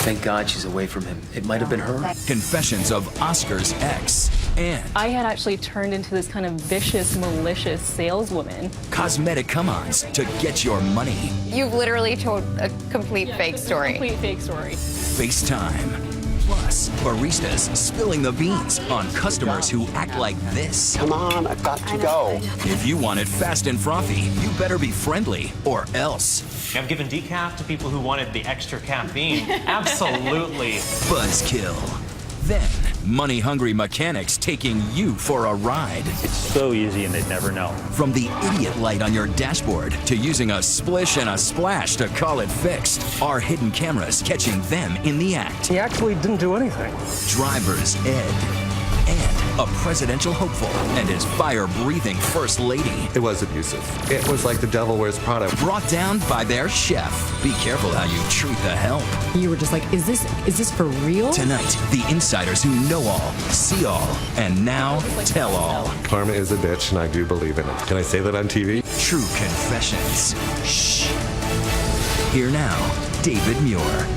Thank God she's away from him. It might have been her. Confessions of Oscar's ex, and I had actually turned into this kind of vicious, malicious saleswoman. cosmetic come-ons to get your money. You've literally told a complete fake story. Complete fake story. FaceTime. Plus, baristas spilling the beans on customers who act like this. Come on, I've got to go. If you want it fast and frothy, you better be friendly or else. I've given decaf to people who wanted the extra caffeine. Absolutely. Buzzkill. Then, money-hungry mechanics taking you for a ride. It's so easy and they'd never know. From the idiot light on your dashboard to using a splish and a splash to call it fixed, our hidden cameras catching them in the act. He actually didn't do anything. Driver's ed. And a presidential hopeful and his fire-breathing first lady. It was abusive. It was like the devil wears Prada. Brought down by their chef. Be careful how you treat the help. You were just like, is this for real? Tonight, the insiders who know all, see all, and now tell all. Karma is a bitch, and I do believe in it. Can I say that on TV? True confessions. Shh. Here now, David Muir.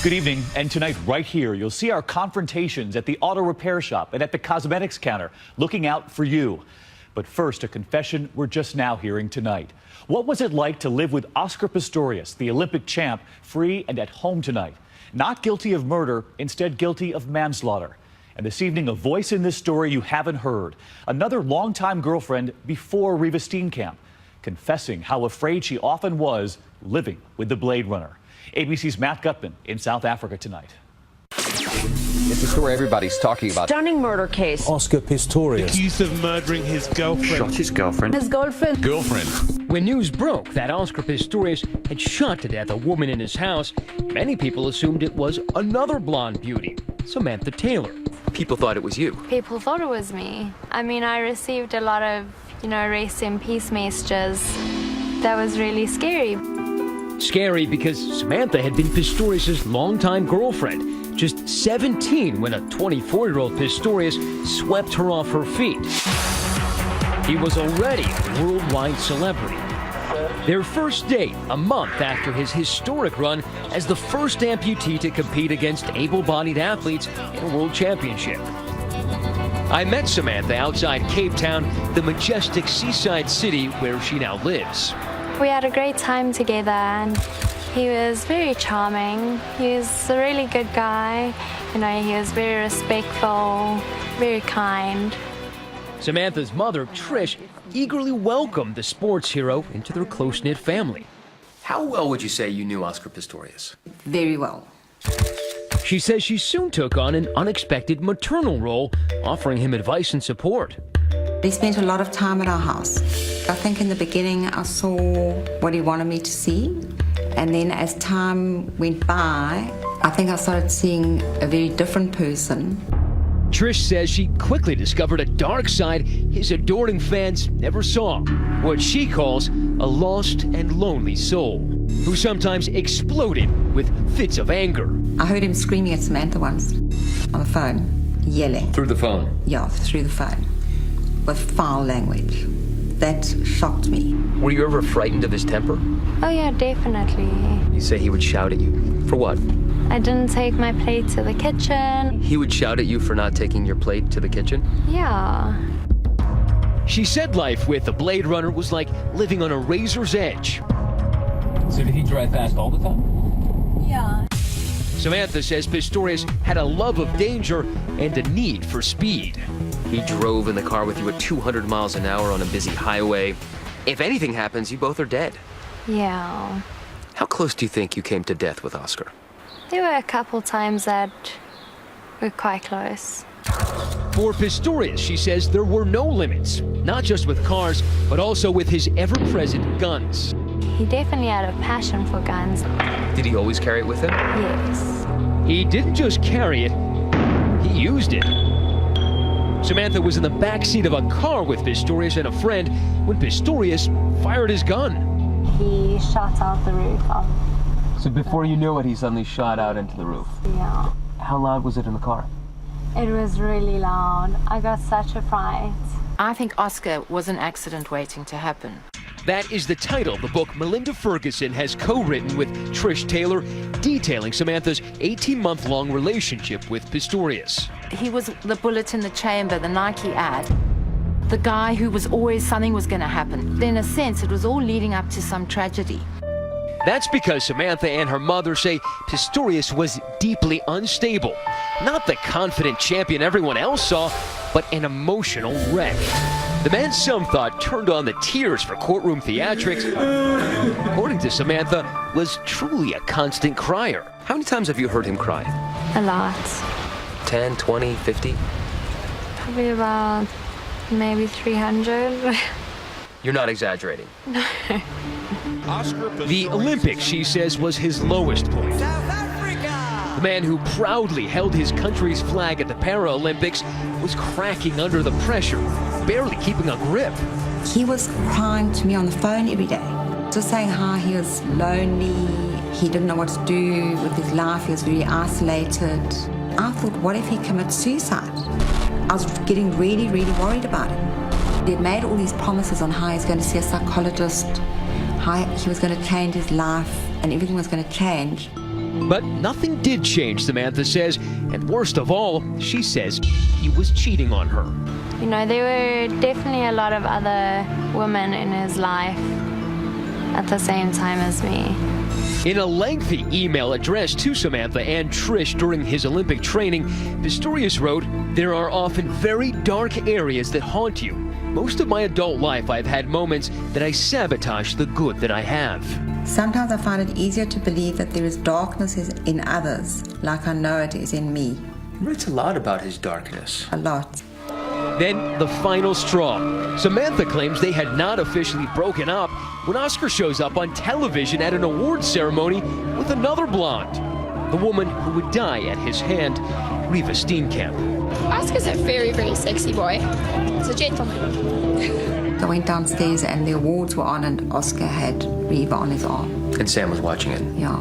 Good evening, and tonight right here, you'll see our confrontations at the auto repair shop and at the cosmetics counter, looking out for you. But first, a confession we're just now hearing tonight. What was it like to live with Oscar Pistorius, the Olympic champ, free and at home tonight? Not guilty of murder, instead guilty of manslaughter. And this evening, a voice in this story you haven't heard. Another longtime girlfriend before Riva Steenkamp, confessing how afraid she often was living with the Blade Runner. ABC's Matt Gutman in South Africa tonight. It's a story everybody's talking about. Stunning murder case. Oscar Pistorius. Accused of murdering his girlfriend. Shot his girlfriend. His girlfriend. When news broke that Oscar Pistorius had shot to death a woman in his house, many people assumed it was another blonde beauty, Samantha Taylor. People thought it was you. People thought it was me. I mean, I received a lot of, rest in peace messages. That was really scary. Scary because Samantha had been Pistorius' longtime girlfriend, just 17 when a 24-year-old Pistorius swept her off her feet. He was already a worldwide celebrity. Their first date, a month after his historic run as the first amputee to compete against able-bodied athletes in a world championship. I met Samantha outside Cape Town, the majestic seaside city where she now lives. We had a great time together, and he was very charming. He was a really good guy. He was very respectful, very kind. Samantha's mother, Trish, eagerly welcomed the sports hero into their close-knit family. How well would you say you knew Oscar Pistorius? Very well. She says she soon took on an unexpected maternal role, offering him advice and support. They spent a lot of time at our house. I think in the beginning I saw what he wanted me to see, and then as time went by, I think I started seeing a very different person. Trish says she quickly discovered a dark side his adoring fans never saw, what she calls a lost and lonely soul, who sometimes exploded with fits of anger. I heard him screaming at Samantha once on the phone, yelling. Through the phone? Yeah, through the phone, with foul language. That shocked me. Were you ever frightened of his temper? Oh yeah, definitely. You say he would shout at you. For what? I didn't take my plate to the kitchen. He would shout at you for not taking your plate to the kitchen? Yeah. She said life with the Blade Runner was like living on a razor's edge. So did he drive fast all the time? Yeah. Samantha says Pistorius had a love of danger and a need for speed. He drove in the car with you at 200 miles an hour on a busy highway. If anything happens, you both are dead. Yeah. How close do you think you came to death with Oscar? There were a couple times that were quite close. For Pistorius, she says there were no limits, not just with cars, but also with his ever-present guns. He definitely had a passion for guns. Did he always carry it with him? Yes. He didn't just carry it, he used it. Samantha was in the back seat of a car with Pistorius and a friend when Pistorius fired his gun. He shot out the roof. So before you knew it, he suddenly shot out into the roof? Yeah. How loud was it in the car? It was really loud. I got such a fright. I think Oscar was an accident waiting to happen. That is the title of the book Melinda Ferguson has co-written with Trish Taylor, detailing Samantha's 18-month-long relationship with Pistorius. He was the bullet in the chamber, the Nike ad. The guy who was always something was going to happen. In a sense, it was all leading up to some tragedy. That's because Samantha and her mother say Pistorius was deeply unstable. Not the confident champion everyone else saw, but an emotional wreck. The man some thought turned on the tears for courtroom theatrics, according to Samantha, was truly a constant crier. How many times have you heard him cry? A lot. 10, 20, 50? Probably about maybe 300. You're not exaggerating. No. The Olympics, she says, was his lowest point. The man who proudly held his country's flag at the Paralympics was cracking under the pressure, barely keeping a grip. He was crying to me on the phone every day, just saying how he was lonely, he didn't know what to do with his life, he was very isolated. I thought, what if he commits suicide? I was getting really, really worried about him. He had made all these promises on how he's going to see a psychologist, how he was going to change his life, and everything was going to change. But nothing did change, Samantha says, and worst of all, she says he was cheating on her. You know, there were definitely a lot of other women in his life at the same time as me. In a lengthy email addressed to Samantha and Trish during his Olympic training, Pistorius wrote, "There are often very dark areas that haunt you. Most of my adult life I've had moments that I sabotage the good that I have." Sometimes I find it easier to believe that there is darkness in others, like I know it is in me. He writes a lot about his darkness. A lot. Then the final straw. Samantha claims they had not officially broken up when Oscar shows up on television at an awards ceremony with another blonde, the woman who would die at his hand, Riva Steenkamp. Oscar's a very, very sexy boy. He's a gentleman. I went downstairs and the awards were on and Oscar had Riva on his arm. And Sam was watching it. Yeah.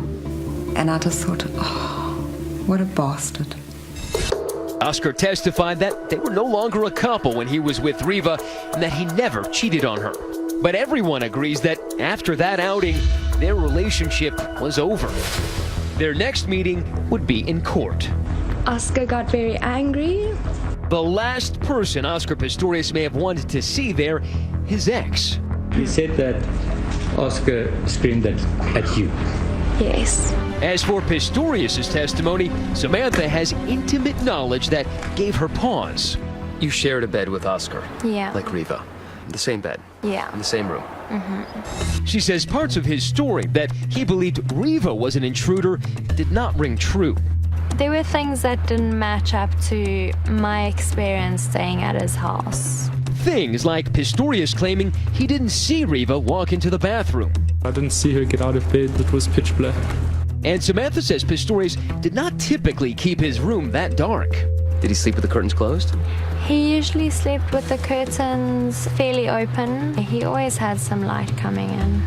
And I just thought, oh, what a bastard. Oscar testified that they were no longer a couple when he was with Riva and that he never cheated on her. But everyone agrees that after that outing, their relationship was over. Their next meeting would be in court. Oscar got very angry. The last person Oscar Pistorius may have wanted to see there, his ex. He said that Oscar screamed at you. Yes. As for Pistorius' testimony, Samantha has intimate knowledge that gave her pause. You shared a bed with Oscar. Yeah. Like Riva. The same bed. Yeah. In the same room. Mm-hmm. She says parts of his story that he believed Riva was an intruder did not ring true. There were things that didn't match up to my experience staying at his house. Things like Pistorius claiming he didn't see Riva walk into the bathroom. I didn't see her get out of bed. It was pitch black. And Samantha says Pistorius did not typically keep his room that dark. Did he sleep with the curtains closed? He usually slept with the curtains fairly open. He always had some light coming in.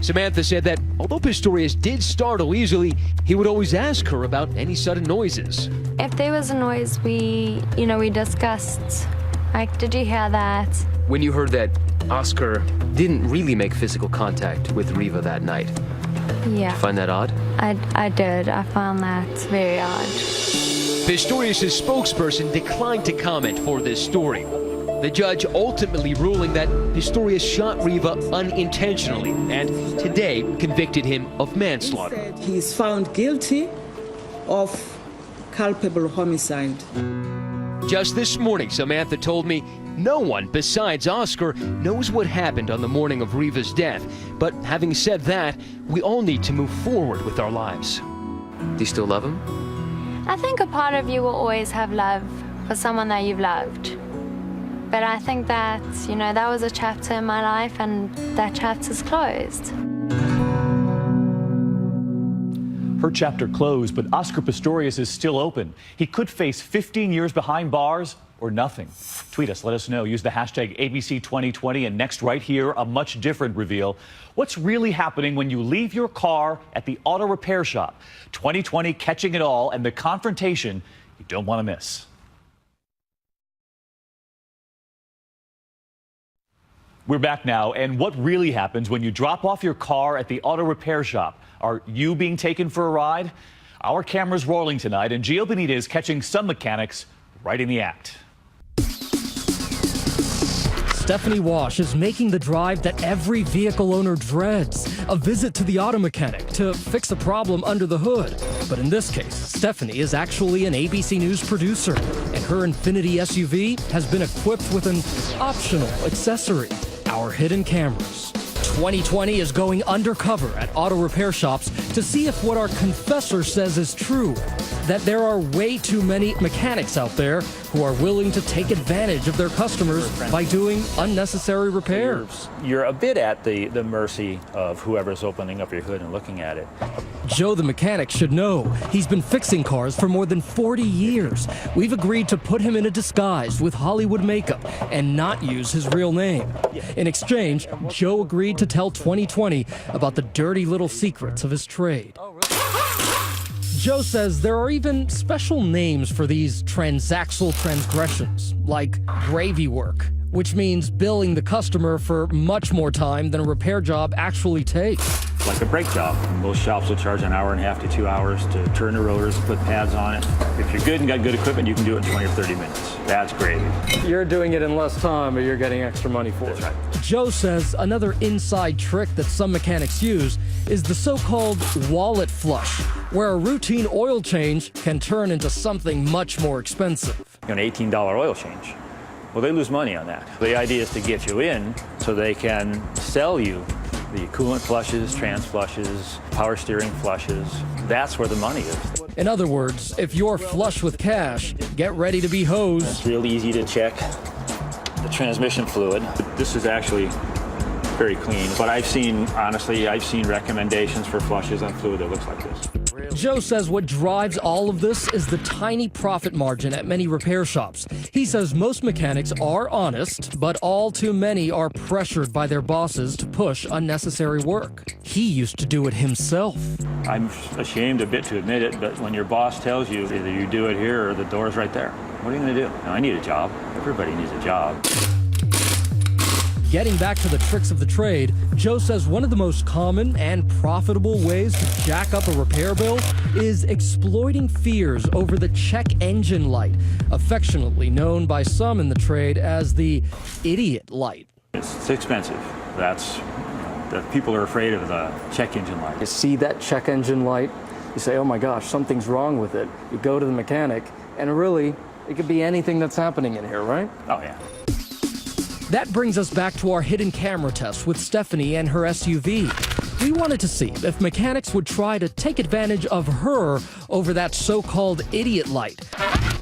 Samantha said that although Pistorius did startle easily, he would always ask her about any sudden noises. If there was a noise, we discussed, like, did you hear that? When you heard that Oscar didn't really make physical contact with Riva that night, yeah. Did you find that odd? I did. I found that very odd. Pistorius' spokesperson declined to comment for this story. The judge ultimately ruling that Pistorius shot Riva unintentionally and today convicted him of manslaughter. He is found guilty of culpable homicide. Just this morning, Samantha told me no one besides Oscar knows what happened on the morning of Riva's death. But having said that, we all need to move forward with our lives. Do you still love him? I think a part of you will always have love for someone that you've loved. But I think that, that was a chapter in my life and that chapter's closed. Her chapter closed, but Oscar Pistorius is still open. He could face 15 years behind bars or nothing. Tweet us, let us know. Use the hashtag ABC2020, and next right here, a much different reveal. What's really happening when you leave your car at the auto repair shop? 2020 catching it all, and the confrontation you don't want to miss. We're back now, and what really happens when you drop off your car at the auto repair shop? Are you being taken for a ride? Our camera's rolling tonight, and Gio Benitez is catching some mechanics right in the act. Stephanie Wash is making the drive that every vehicle owner dreads, a visit to the auto mechanic to fix a problem under the hood. But in this case, Stephanie is actually an ABC News producer, and her Infiniti SUV has been equipped with an optional accessory, our hidden cameras. 2020 is going undercover at auto repair shops to see if what our confessor says is true, that there are way too many mechanics out there who are willing to take advantage of their customers by doing unnecessary repairs. You're a bit at the mercy of whoever's opening up your hood and looking at it. Joe the mechanic should know. He's been fixing cars for more than 40 years. We've agreed to put him in a disguise with Hollywood makeup and not use his real name. In exchange, Joe agreed to tell 2020 about the dirty little secrets of his trade. Joe says there are even special names for these transaxle transgressions, like gravy work, which means billing the customer for much more time than a repair job actually takes. Like a brake job. Most shops will charge an hour and a half to 2 hours to turn the rotors, put pads on it. If you're good and got good equipment, you can do it in 20 or 30 minutes. That's gravy. You're doing it in less time, but you're getting extra money for it. That's right. Joe says another inside trick that some mechanics use is the so-called wallet flush, where a routine oil change can turn into something much more expensive. An $18 oil change. Well, they lose money on that. The idea is to get you in so they can sell you the coolant flushes, trans flushes, power steering flushes. That's where the money is. In other words, if you're flush with cash, get ready to be hosed. It's real easy to check the transmission fluid. This is actually very clean, but honestly, I've seen recommendations for flushes on fluid that looks like this. Joe says what drives all of this is the tiny profit margin at many repair shops. He says most mechanics are honest, but all too many are pressured by their bosses to push unnecessary work. He used to do it himself. I'm ashamed a bit to admit it, but when your boss tells you either you do it here or the door's right there, what are you going to do? Now, I need a job. Everybody needs a job. Getting back to the tricks of the trade, Joe says one of the most common and profitable ways to jack up a repair bill is exploiting fears over the check engine light, affectionately known by some in the trade as the idiot light. It's expensive. The people are afraid of the check engine light. You see that check engine light, you say, oh my gosh, something's wrong with it. You go to the mechanic, and really, it could be anything that's happening in here, right? Oh, yeah. That brings us back to our hidden camera test with Stephanie and her SUV. We wanted to see if mechanics would try to take advantage of her over that so-called idiot light.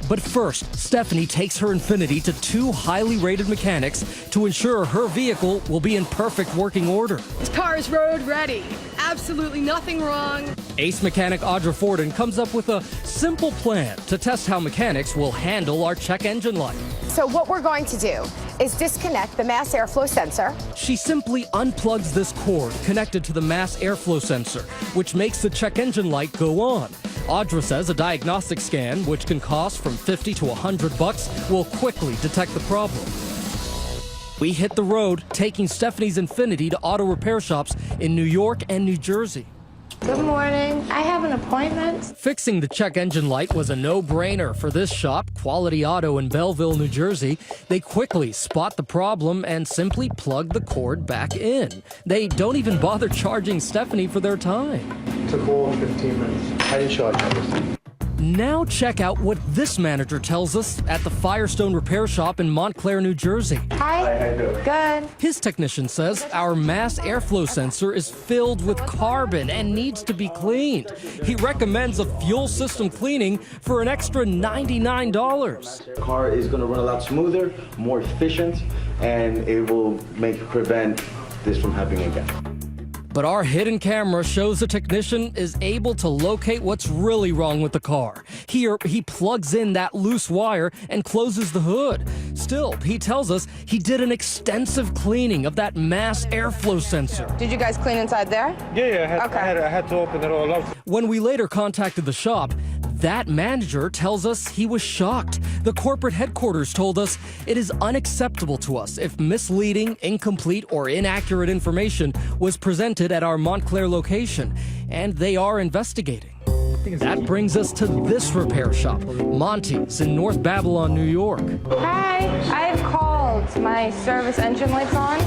But first, Stephanie takes her Infiniti to two highly rated mechanics to ensure her vehicle will be in perfect working order. This car is road ready. Absolutely nothing wrong. Ace mechanic Audra Forden comes up with a simple plan to test how mechanics will handle our check engine light. So what we're going to do is disconnect the mass airflow sensor. She simply unplugs this cord connected to the mass airflow sensor, which makes the check engine light go on. Audra says a diagnostic scan, which can cost from $50 to $100, will quickly detect the problem. We hit the road, taking Stephanie's Infiniti to auto repair shops in New York and New Jersey. Good morning. I have an appointment. Fixing the check engine light was a no-brainer for this shop, Quality Auto in Belleville, New Jersey. They quickly spot the problem and simply plug the cord back in. They don't even bother charging Stephanie for their time. Took all 15 minutes. How do you charge everything? Now check out what this manager tells us at the Firestone Repair Shop in Montclair, New Jersey. Hi. How you doing? Good. His technician says our mass airflow sensor is filled with carbon and needs to be cleaned. He recommends a fuel system cleaning for an extra $99. The car is going to run a lot smoother, more efficient, and it will prevent this from happening again. But our hidden camera shows the technician is able to locate what's really wrong with the car. Here, he plugs in that loose wire and closes the hood. Still, he tells us he did an extensive cleaning of that mass airflow sensor. Did you guys clean inside there? Yeah, I had to open it all up. When we later contacted the shop, That manager tells us he was shocked. The corporate headquarters told us it is unacceptable to us if misleading, incomplete, or inaccurate information was presented at our Montclair location, and they are investigating. That brings us to this repair shop, Monty's in North Babylon, New York. Hi, I've called. My service engine light's on.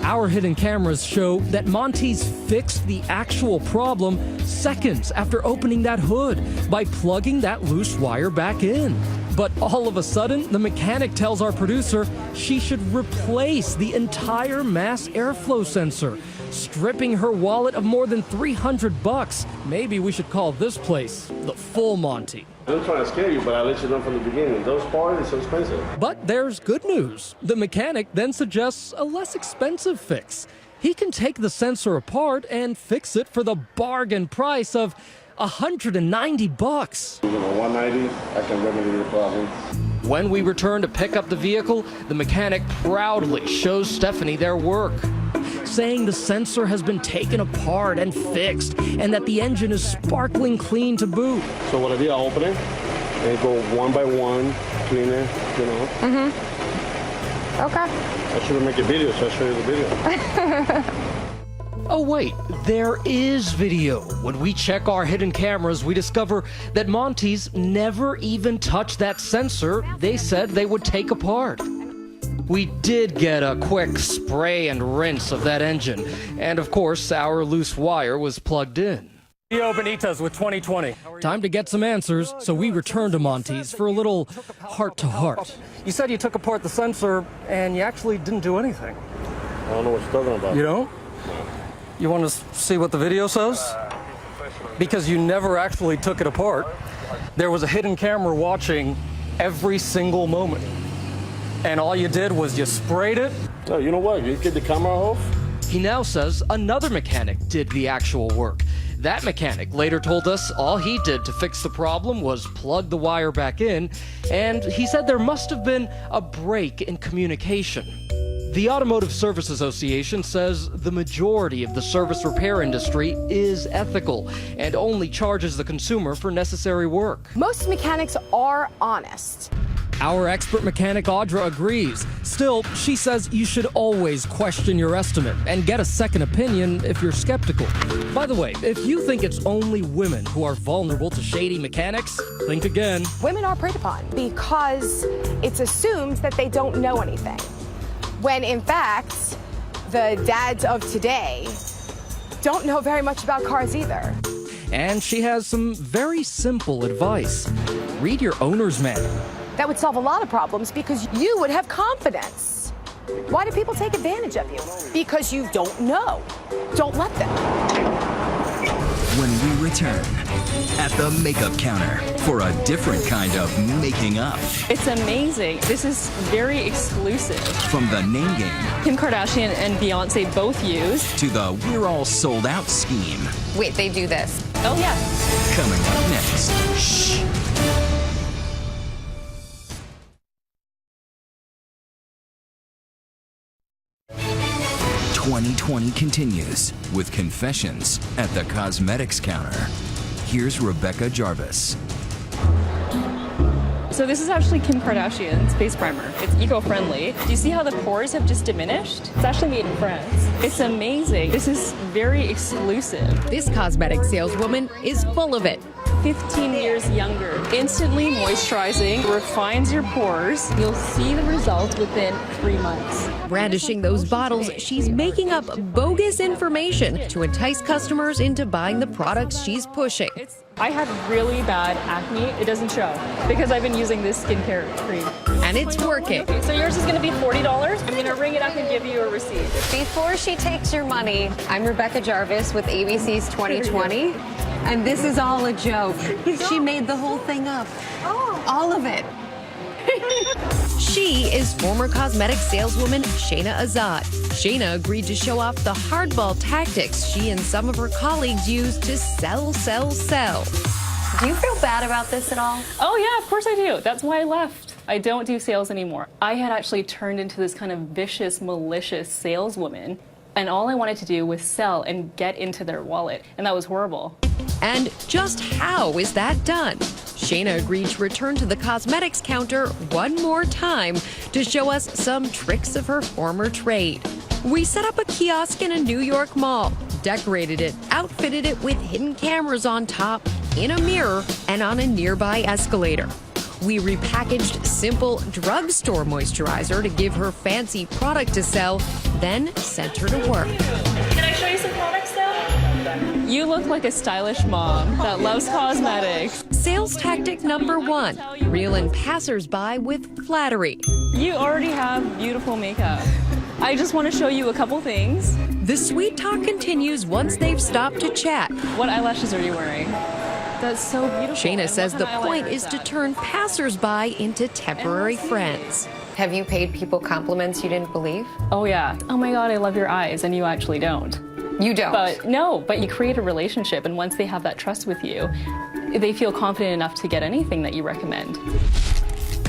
Our hidden cameras show that Monty's fixed the actual problem seconds after opening that hood by plugging that loose wire back in. But all of a sudden, the mechanic tells our producer she should replace the entire mass airflow sensor, stripping her wallet of more than $300. Maybe we should call this place the Full Monty. I'm trying to scare you, but I let you know from the beginning. Those parts are so expensive. But there's good news. The mechanic then suggests a less expensive fix. He can take the sensor apart and fix it for the bargain price of $190. $190, I can remedy the problem. When we return to pick up the vehicle, the mechanic proudly shows Stephanie their work, saying the sensor has been taken apart and fixed and that the engine is sparkling clean to boot. So what I did, I open it and go one by one, clean it, you know. Mm-hmm. Okay. I should have made a video, so I'll show you the video. Oh wait, there is video. When we check our hidden cameras, we discover that Monty's never even touched that sensor they said they would take apart. We did get a quick spray and rinse of that engine, and of course, our loose wire was plugged in. Yo, Benitez with 2020. Time to get some answers, so we return to Monty's for a little heart-to-heart. You said you took apart the sensor, and you actually didn't do anything. I don't know what you're talking about. You don't? You want to see what the video says? Because you never actually took it apart. There was a hidden camera watching every single moment. And all you did was you sprayed it. Oh, you know what? You get the camera off? He now says another mechanic did the actual work. That mechanic later told us all he did to fix the problem was plug the wire back in, and he said there must have been a break in communication. The Automotive Service Association says the majority of the service repair industry is ethical and only charges the consumer for necessary work. Most mechanics are honest. Our expert mechanic Audra agrees. Still, she says you should always question your estimate and get a second opinion if you're skeptical. By the way, if you think it's only women who are vulnerable to shady mechanics, think again. Women are preyed upon because it's assumed that they don't know anything, when in fact, the dads of today don't know very much about cars either. And she has some very simple advice. Read your owner's manual. That would solve a lot of problems because you would have confidence. Why do people take advantage of you? Because you don't know. Don't let them. When we return at the makeup counter for a different kind of making up. It's amazing. This is very exclusive. From the name game. Kim Kardashian and Beyonce both use. To the we're all sold out scheme. Wait, they do this? Oh, yeah. Coming up next. Shh. 2020 continues with confessions at the cosmetics counter. Here's Rebecca Jarvis. So this is actually Kim Kardashian's face primer. It's eco-friendly. Do you see how the pores have just diminished? It's actually made in France. It's amazing. This is very exclusive. This cosmetic saleswoman is full of it. 15 years younger. Instantly moisturizing, refines your pores. You'll see the results within 3 months. Brandishing those bottles, she's making up bogus information to entice customers into buying the products she's pushing. I had really bad acne. It doesn't show because I've been using this skincare cream. And it's working. So yours is going to be $40. I'm going to ring it up and give you a receipt. Before she takes your money, I'm Rebecca Jarvis with ABC's 2020. And this is all a joke. She made the whole thing up. All of it. She is former cosmetic saleswoman Shayna Azad. Shayna agreed to show off the hardball tactics she and some of her colleagues use to sell. Do you feel bad about this at all? Oh, yeah, of course I do. That's why I left. I don't do sales anymore. I had actually turned into this kind of vicious, malicious saleswoman, and all I wanted to do was sell and get into their wallet, and that was horrible. And just how is that done? Shayna agreed to return to the cosmetics counter one more time to show us some tricks of her former trade. We set up a kiosk in a New York mall, decorated it, outfitted it with hidden cameras on top, in a mirror, and on a nearby escalator. We repackaged simple drugstore moisturizer to give her fancy product to sell, then sent her to work. Can I show you some products though? You look like a stylish mom that loves cosmetics. Sales tactic number 1, reel in passersby with flattery. You already have beautiful makeup. I just want to show you a couple things. The sweet talk continues once they've stopped to chat. What eyelashes are you wearing? That's so beautiful. Shayna says the point is is to turn passersby into temporary friends. Have you paid people compliments you didn't believe? Oh yeah. Oh my God, I love your eyes, and you actually don't. You don't? But you create a relationship, and once they have that trust with you, they feel confident enough to get anything that you recommend.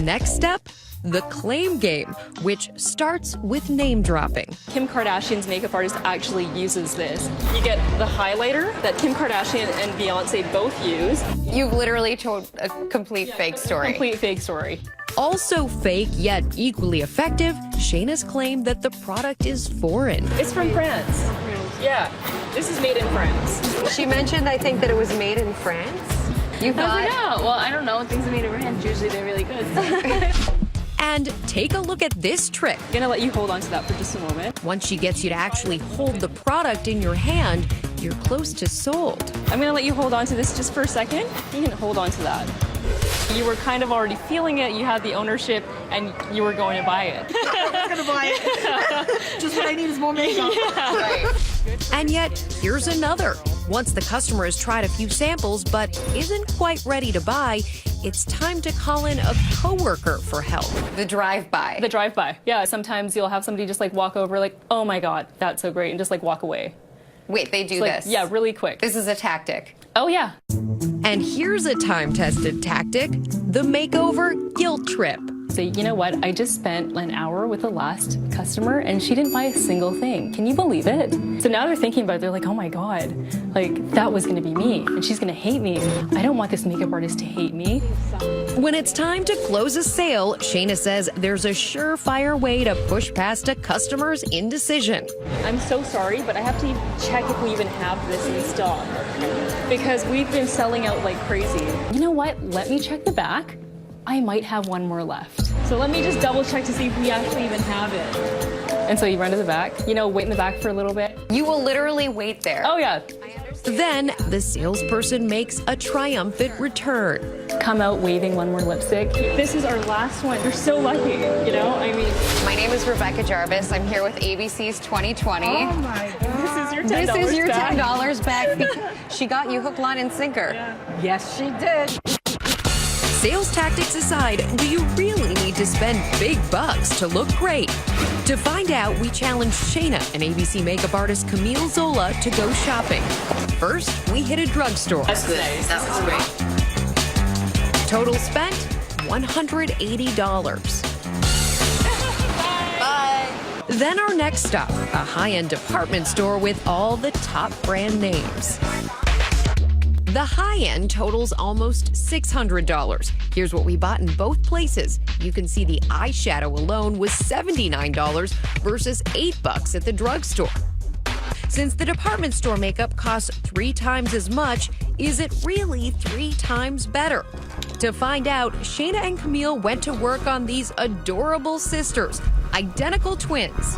Next step, the claim game, which starts with name dropping. Kim Kardashian's makeup artist actually uses this. You get the highlighter that Kim Kardashian and Beyonce both use. You've literally told a complete fake story. Complete fake story. Also fake, yet equally effective, Shayna's claim that the product is foreign. It's from France. Yeah, this is made in France. She mentioned, I think, that it was made in France. You thought? I was like, oh, well, I don't know. Things are made in France. Usually they're really good. And take a look at this trick. I'm gonna let you hold on to that for just a moment. Once she gets you to actually hold the product in your hand, you're close to sold. I'm gonna let you hold on to this just for a second. You can hold on to that. You were kind of already feeling it, you had the ownership, and you were going to buy it. I'm gonna buy it. Just what I need is more makeup. Yeah. Right. And yet, here's another. Once the customer has tried a few samples but isn't quite ready to buy, it's time to call in a coworker for help. The drive-by. The drive-by. Yeah, sometimes you'll have somebody just like walk over like, oh my God, that's so great, and just like walk away. Wait, they do Like, this? yeah, really quick. This is a tactic. Oh yeah. And here's a time-tested tactic, the makeover guilt trip. So you know what? I just spent an hour with the last customer and she didn't buy a single thing. Can you believe it? So now they're thinking about it. They're like, oh my God, like that was gonna be me and she's gonna hate me. I don't want this makeup artist to hate me. When it's time to close a sale, Shayna says there's a surefire way to push past a customer's indecision. I'm so sorry, but I have to check if we even have this in stock because we've been selling out like crazy. You know what? Let me check the back. I might have one more left. So let me just double check to see if we actually even have it. And so you run to the back, you know, wait in the back for a little bit. You will literally wait there. Oh yeah. Then the salesperson makes a triumphant return. Come out waving one more lipstick. This is our last one. You're so lucky, you know? I mean, my name is Rebecca Jarvis. I'm here with ABC's 2020. Oh my God. This is your $10 This is your back. $10 back because she got you hook, line, and sinker. Yeah. Yes, she did. Sales tactics aside, do you really need to spend big bucks to look great? To find out, we challenged Shayna and ABC makeup artist Camille Zola to go shopping. First, we hit a drugstore. That's nice. That was great. Total spent, $180. Bye. Then our next stop, a high-end department store with all the top brand names. The high-end totals almost $600. Here's what we bought in both places. You can see the eyeshadow alone was $79 versus $8 at the drugstore. Since the department store makeup costs 3 times as much, is it really 3 times better? To find out, Shayna and Camille went to work on these adorable sisters, identical twins.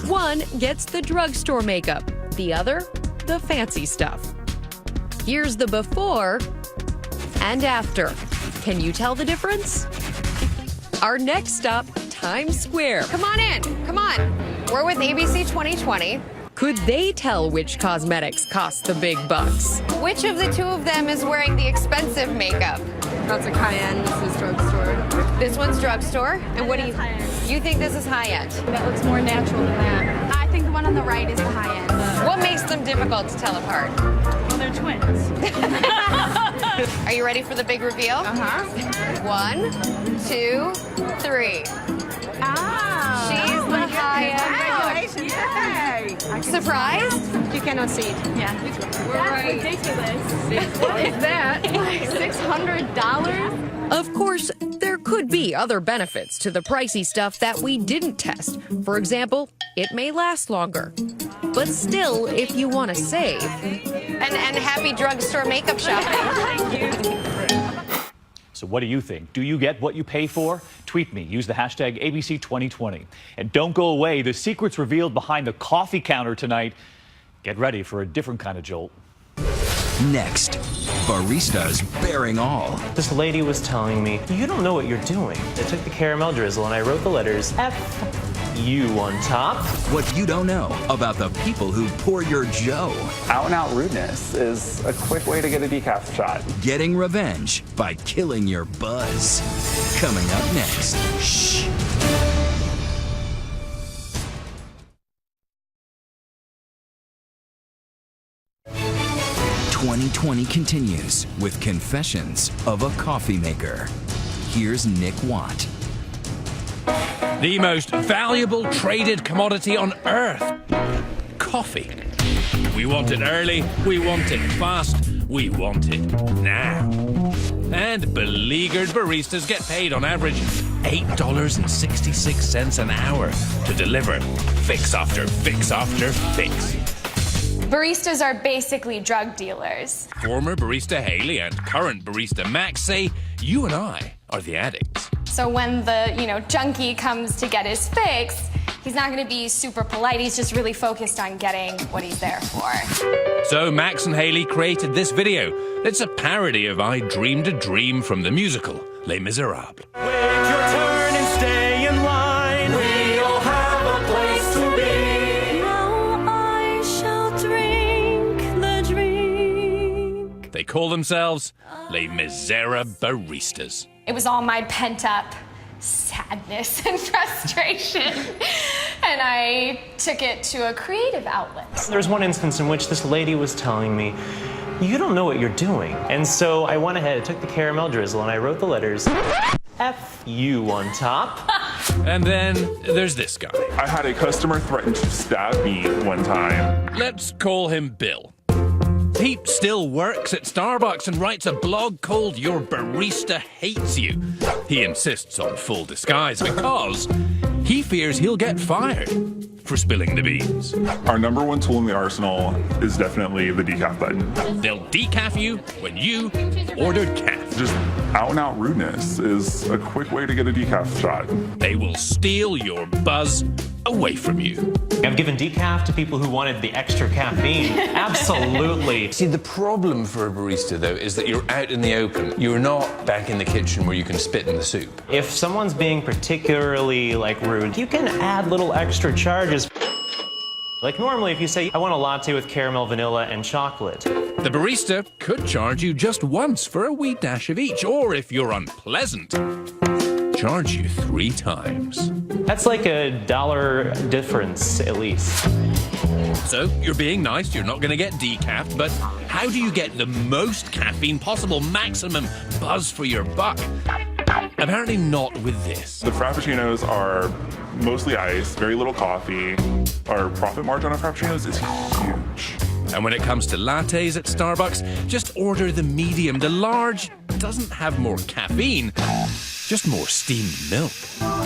One gets the drugstore makeup, the other, the fancy stuff. Here's the before and after. Can you tell the difference? Our next stop, Times Square. Come on in. Come on. We're with ABC 2020. Could they tell which cosmetics cost the big bucks? Which of the two of them is wearing the expensive makeup? That's like high-end. This is drugstore. This one's drugstore. And what do you think this is high-end? That looks more natural than that. I think the one on the right is the high end. What makes them difficult to tell apart? Well, they're twins. Are you ready for the big reveal? Uh-huh. 1, 2, 3. Ah. She's the Congratulations. Surprised? You cannot see it. Yeah. That's ridiculous. What is that? Like $600? Of course, there could be other benefits to the pricey stuff that we didn't test. For example, it may last longer. But still, if you want to save. And happy drugstore makeup shopping. Thank you. So what do you think? Do you get what you pay for? Tweet me. Use the hashtag ABC2020. And don't go away. The secrets revealed behind the coffee counter tonight. Get ready for a different kind of jolt. Next, baristas bearing all. This lady was telling me, you don't know what you're doing. I took the caramel drizzle and I wrote the letters F-U on top. What you don't know about the people who pour your joe. Out-and-out rudeness is a quick way to get a decaf shot. Getting revenge by killing your buzz. Coming up next. Shh. '2020 continues with confessions of a coffee maker. Here's Nick Watt. The most valuable traded commodity on earth. Coffee. We want it early, we want it fast, we want it now. And beleaguered baristas get paid on average $8.66 an hour to deliver fix after fix after fix. Baristas are basically drug dealers. Former barista Haley and current barista Max say you and I are the addicts. So when the, junkie comes to get his fix, he's not going to be super polite. He's just really focused on getting what he's there for. So Max and Haley created this video. It's a parody of I Dreamed a Dream from the musical Les Miserables. Wait your turn and stay in line. We all have a place to be. Now I shall drink the drink. They call themselves Les Miserables Baristas. It was all my pent-up sadness and frustration, and I took it to a creative outlet. There's one instance in which this lady was telling me, you don't know what you're doing. And so I went ahead, took the caramel drizzle, and I wrote the letters F-U on top. And then there's this guy. I had a customer threaten to stab me one time. Let's call him Bill. He still works at Starbucks and writes a blog called Your Barista Hates You. He insists on full disguise because he fears he'll get fired for spilling the beans. Our number one tool in the arsenal is definitely the decaf button. They'll decaf you when you ordered caf. Just out-and-out rudeness is a quick way to get a decaf shot. They will steal your buzz away from you. I've given decaf to people who wanted the extra caffeine. Absolutely. See, the problem for a barista, though, is that you're out in the open. You're not back in the kitchen where you can spit in the soup. If someone's being particularly, rude, you can add little extra charges. Like normally, if you say, I want a latte with caramel, vanilla, and chocolate. The barista could charge you just once for a wee dash of each, or if you're unpleasant, charge you 3 times. That's like $1 difference, at least. So, you're being nice, you're not going to get decaf, but how do you get the most caffeine possible, maximum buzz for your buck? Apparently not with this. The Frappuccinos are mostly ice, very little coffee. Our profit margin on Frappuccinos is huge. And when it comes to lattes at Starbucks, just order the medium. The large doesn't have more caffeine, just more steamed milk.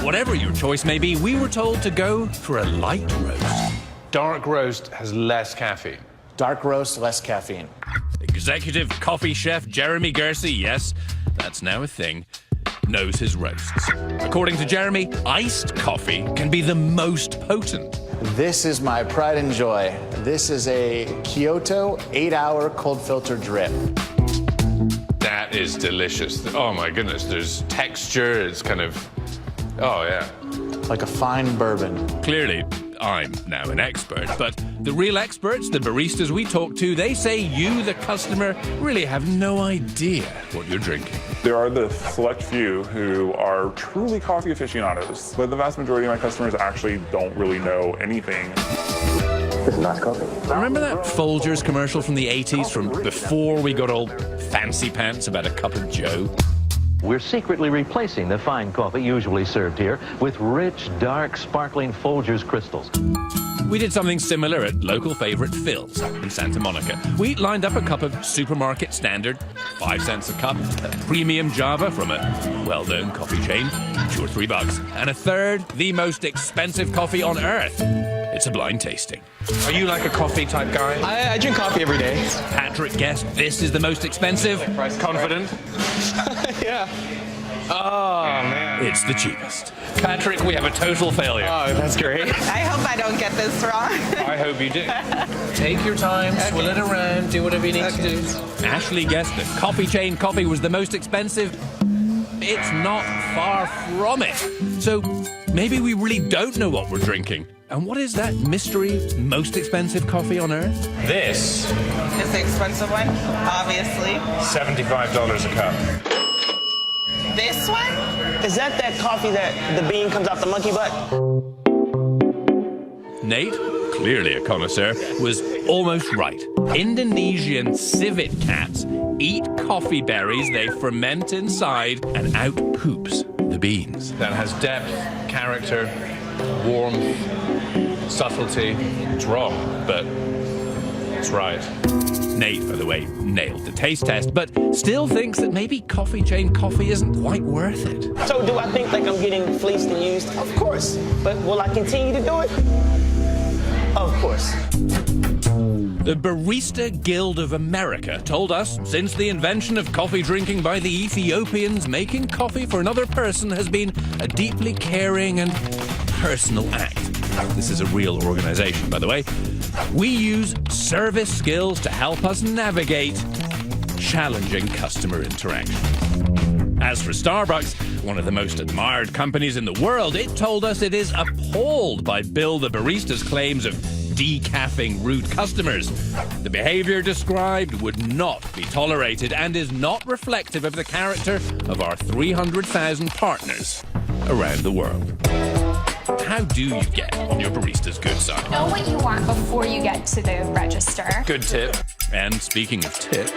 Whatever your choice may be, we were told to go for a light roast. Dark roast has less caffeine. Dark roast, less caffeine. Executive coffee chef Jeremy Gersey, yes, that's now a thing, knows his roasts. According to Jeremy, iced coffee can be the most potent. This is my pride and joy. This is a Kyoto 8-hour cold filter drip. That is delicious. Oh my goodness, there's texture, it's kind of, oh yeah. Like a fine bourbon. Clearly, I'm now an expert, but the real experts, the baristas we talk to, they say you, the customer, really have no idea what you're drinking. There are the select few who are truly coffee aficionados, but the vast majority of my customers actually don't really know anything. This is nice coffee. Remember that Folgers commercial from the 80s, from before we got all fancy pants about a cup of joe? We're secretly replacing the fine coffee usually served here with rich, dark, sparkling Folgers crystals. We did something similar at local favorite Phil's in Santa Monica. We lined up a cup of supermarket standard, 5 cents a cup, a premium Java from a well-known coffee chain, $2 or $3, and a third, the most expensive coffee on earth. It's a blind tasting. Are you like a coffee type guy? I drink coffee every day. Patrick guessed this is the most expensive. Price confident? Yeah. Oh, man. It's the cheapest. Patrick, we have a total failure. Oh, that's great. I hope I don't get this wrong. I hope you do. Take your time, swill it around, do whatever you need to do. Ashley guessed that coffee chain coffee was the most expensive. It's not far from it. So maybe we really don't know what we're drinking. And what is that mystery most expensive coffee on earth? This It's the expensive one, obviously. $75 a cup. This one? Is that coffee that the bean comes out the monkey butt? Nate, clearly a connoisseur, was almost right. Indonesian civet cats eat coffee berries they ferment inside and out poops the beans. That has depth, character, warmth, subtlety. It's wrong, but it's right. Nate, by the way, nailed the taste test, but still thinks that maybe coffee chain coffee isn't quite worth it. So do I think like I'm getting fleeced and used? Of course. But will I continue to do it? Of course. The Barista Guild of America told us since the invention of coffee drinking by the Ethiopians, making coffee for another person has been a deeply caring and personal act. This is a real organization, by the way. We use service skills to help us navigate challenging customer interaction. As for Starbucks, one of the most admired companies in the world, it told us it is appalled by Bill the Barista's claims of decaffing rude customers. The behavior described would not be tolerated and is not reflective of the character of our 300,000 partners around the world. How do you get on your barista's good side? Know what you want before you get to the register. Good tip. And speaking of tips,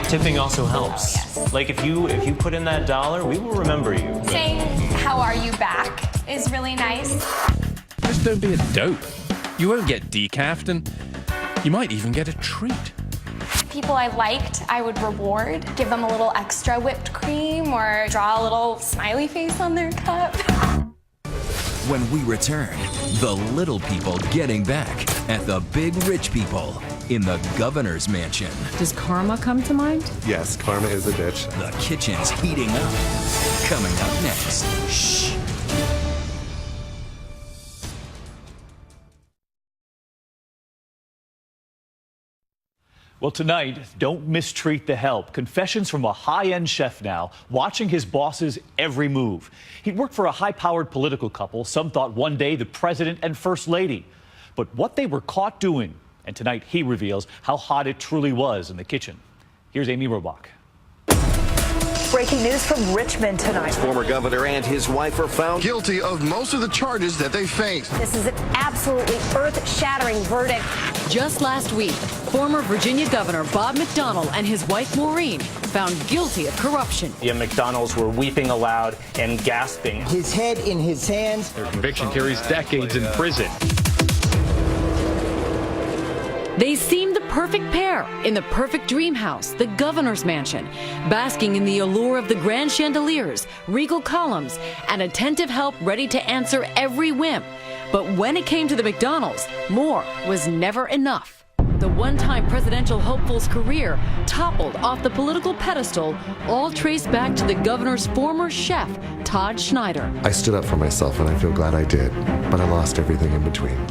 tipping also helps. Yes. Like if you put in that $1, we will remember you. Saying, how are you back is really nice. Just don't be a dope. You won't get decaffed and you might even get a treat. People I liked, I would reward, give them a little extra whipped cream or draw a little smiley face on their cup. When we return, the little people getting back at the big rich people in the governor's mansion. Does karma come to mind? Yes, karma is a bitch. The kitchen's heating up. Coming up next. Shh. Well, tonight, don't mistreat the help. Confessions from a high-end chef now, watching his boss's every move. He'd worked for a high-powered political couple, some thought one day the president and first lady. But what they were caught doing, and tonight he reveals how hot it truly was in the kitchen. Here's Amy Robach. Breaking news from Richmond tonight. Former governor and his wife are found guilty of most of the charges that they face. This is an absolutely earth-shattering verdict. Just last week, former Virginia Governor Bob McDonnell and his wife Maureen found guilty of corruption. The McDonnells were weeping aloud and gasping. His head in his hands. Their conviction carries decades in prison. They seemed the perfect pair in the perfect dream house, the governor's mansion, basking in the allure of the grand chandeliers, regal columns, and attentive help ready to answer every whim. But when it came to the McDonnells, more was never enough. The one-time presidential hopeful's career toppled off the political pedestal, all traced back to the governor's former chef, Todd Schneider. I stood up for myself, and I feel glad I did, but I lost everything in between.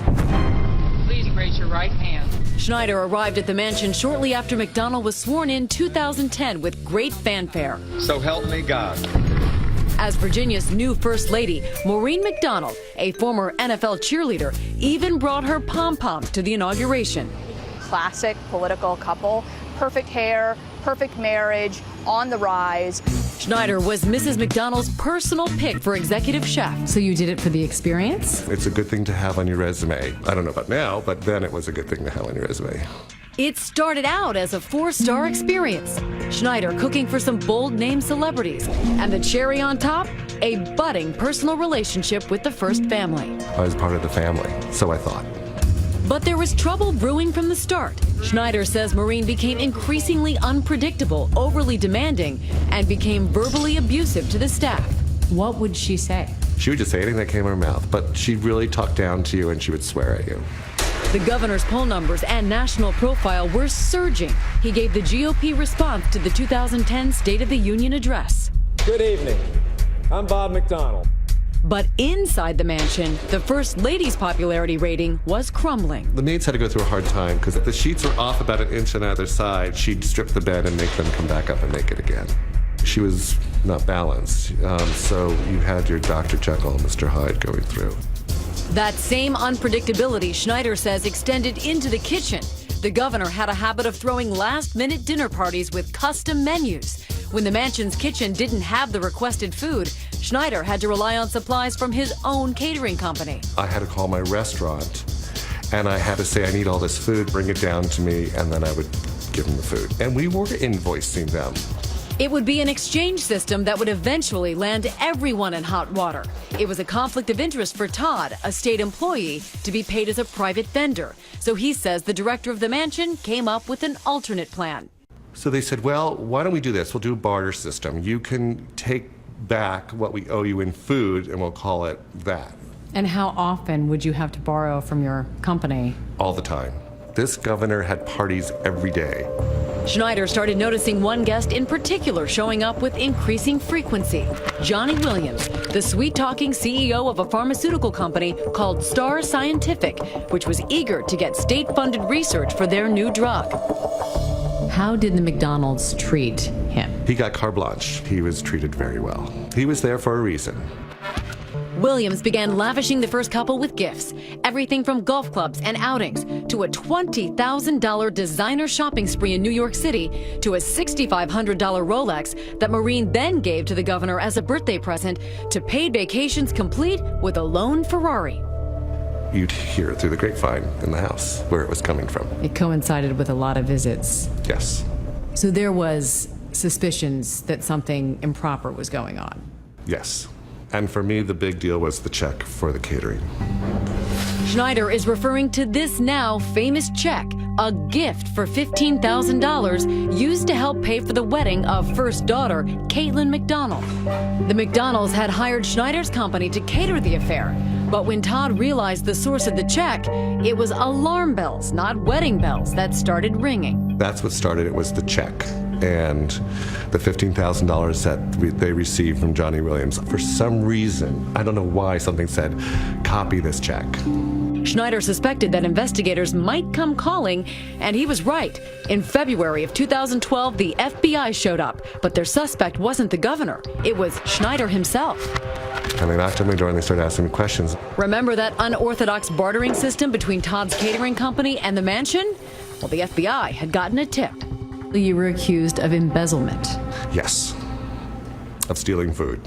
Please raise your right hand. Schneider arrived at the mansion shortly after McDonnell was sworn in 2010 with great fanfare. So help me God. As Virginia's new First Lady, Maureen McDonnell, a former NFL cheerleader, even brought her pom-poms to the inauguration. Classic political couple, perfect hair, perfect marriage, on the rise. Schneider was Mrs. McDonnell's personal pick for executive chef. So you did it for the experience? It's a good thing to have on your resume. I don't know about now, but then it was a good thing to have on your resume. It started out as a 4-star experience. Schneider cooking for some bold name celebrities. And the cherry on top, a budding personal relationship with the first family. I was part of the family, so I thought. But there was trouble brewing from the start. Schneider says Maureen became increasingly unpredictable, overly demanding, and became verbally abusive to the staff. What would she say? She would just say anything that came in her mouth, but she'd really talk down to you and she would swear at you. The governor's poll numbers and national profile were surging. He gave the GOP response to the 2010 State of the Union address. Good evening. I'm Bob McDonald. But inside the mansion, the First Lady's popularity rating was crumbling. The maids had to go through a hard time because if the sheets were off about an inch on either side, she'd strip the bed and make them come back up and make it again. She was not balanced, so you had your Dr. Jekyll and Mr. Hyde going through. That same unpredictability, Schneider says, extended into the kitchen. The governor had a habit of throwing last-minute dinner parties with custom menus. When the mansion's kitchen didn't have the requested food, Schneider had to rely on supplies from his own catering company. I had to call my restaurant, and I had to say, I need all this food, bring it down to me, and then I would give them the food. And we were invoicing them. It would be an exchange system that would eventually land everyone in hot water. It was a conflict of interest for Todd, a state employee, to be paid as a private vendor. So he says the director of the mansion came up with an alternate plan. So they said, well, why don't we do this? We'll do a barter system. You can take back what we owe you in food, and we'll call it that. And how often would you have to borrow from your company? All the time. This governor had parties every day. Schneider started noticing one guest in particular showing up with increasing frequency. Johnny Williams, the sweet-talking CEO of a pharmaceutical company called Star Scientific, which was eager to get state-funded research for their new drug. How did the McDonald's treat him? He got carte blanche. He was treated very well. He was there for a reason. Williams began lavishing the first couple with gifts, everything from golf clubs and outings to a $20,000 designer shopping spree in New York City to a $6,500 Rolex that Maureen then gave to the governor as a birthday present to paid vacations complete with a lone Ferrari. You'd hear it through the grapevine in the house where it was coming from. It coincided with a lot of visits. Yes. So there was suspicions that something improper was going on. Yes. And for me, the big deal was the check for the catering. Schneider is referring to this now famous check, a gift for $15,000 used to help pay for the wedding of first daughter, Caitlin McDonald. The McDonalds had hired Schneider's company to cater the affair, but when Todd realized the source of the check, it was alarm bells, not wedding bells, that started ringing. That's what started it, was the check. And the $15,000 that they received from Johnny Williams. For some reason, I don't know why, something said, copy this check. Schneider suspected that investigators might come calling, and he was right. In February of 2012, the FBI showed up, but their suspect wasn't the governor. It was Schneider himself. And they knocked on my door and they started asking me questions. Remember that unorthodox bartering system between Todd's catering company and the mansion? Well, the FBI had gotten a tip. You were accused of embezzlement. Yes, of stealing food.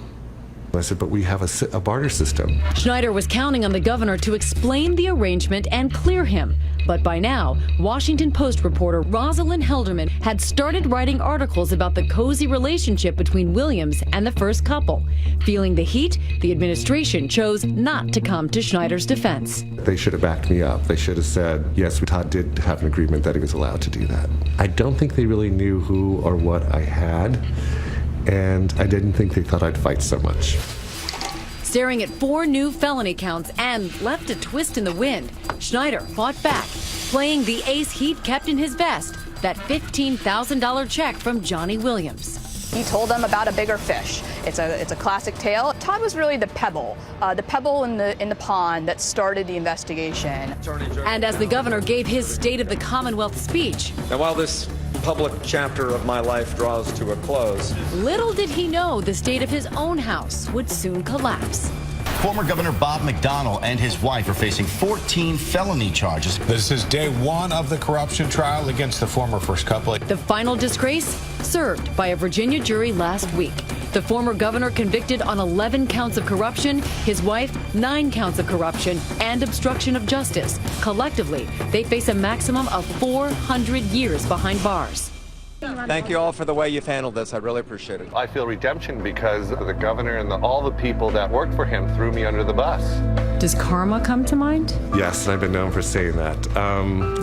I said, but we have a barter system. Schneider was counting on the governor to explain the arrangement and clear him. But by now, Washington Post reporter Rosalind Helderman had started writing articles about the cozy relationship between Williams and the first couple. Feeling the heat, the administration chose not to come to Schneider's defense. They should have backed me up. They should have said, yes, Todd did have an agreement that he was allowed to do that. I don't think they really knew who or what I had. And I didn't think they thought I'd fight so much. Staring at 4 new felony counts and left a twist in the wind, Schneider fought back, playing the ace he'd kept in his vest, that $15,000 check from Johnny Williams. He told them about a bigger fish. It's a classic tale. Todd was really the pebble in the pond that started the investigation. And as the governor gave his State of the Commonwealth speech, Now, while this public chapter of my life draws to a close, little did he know the state of his own house would soon collapse. Former Governor Bob McDonald and his wife are facing 14 felony charges. This is day 1 of the corruption trial against the former first couple. The final disgrace served by a Virginia jury last week. The former governor convicted on 11 counts of corruption, his wife 9 counts of corruption and obstruction of justice. Collectively, they face a maximum of 400 years behind bars. Thank you all for the way you've handled this. I really appreciate it. I feel redemption because the governor and all the people that worked for him threw me under the bus. Does karma come to mind? Yes, and I've been known for saying that.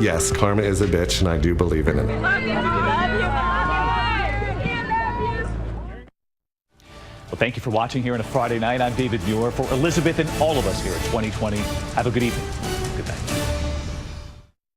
Yes, karma is a bitch, and I do believe in it. Well, thank you for watching here on a Friday night. I'm David Muir. For Elizabeth and all of us here at 2020, have a good evening.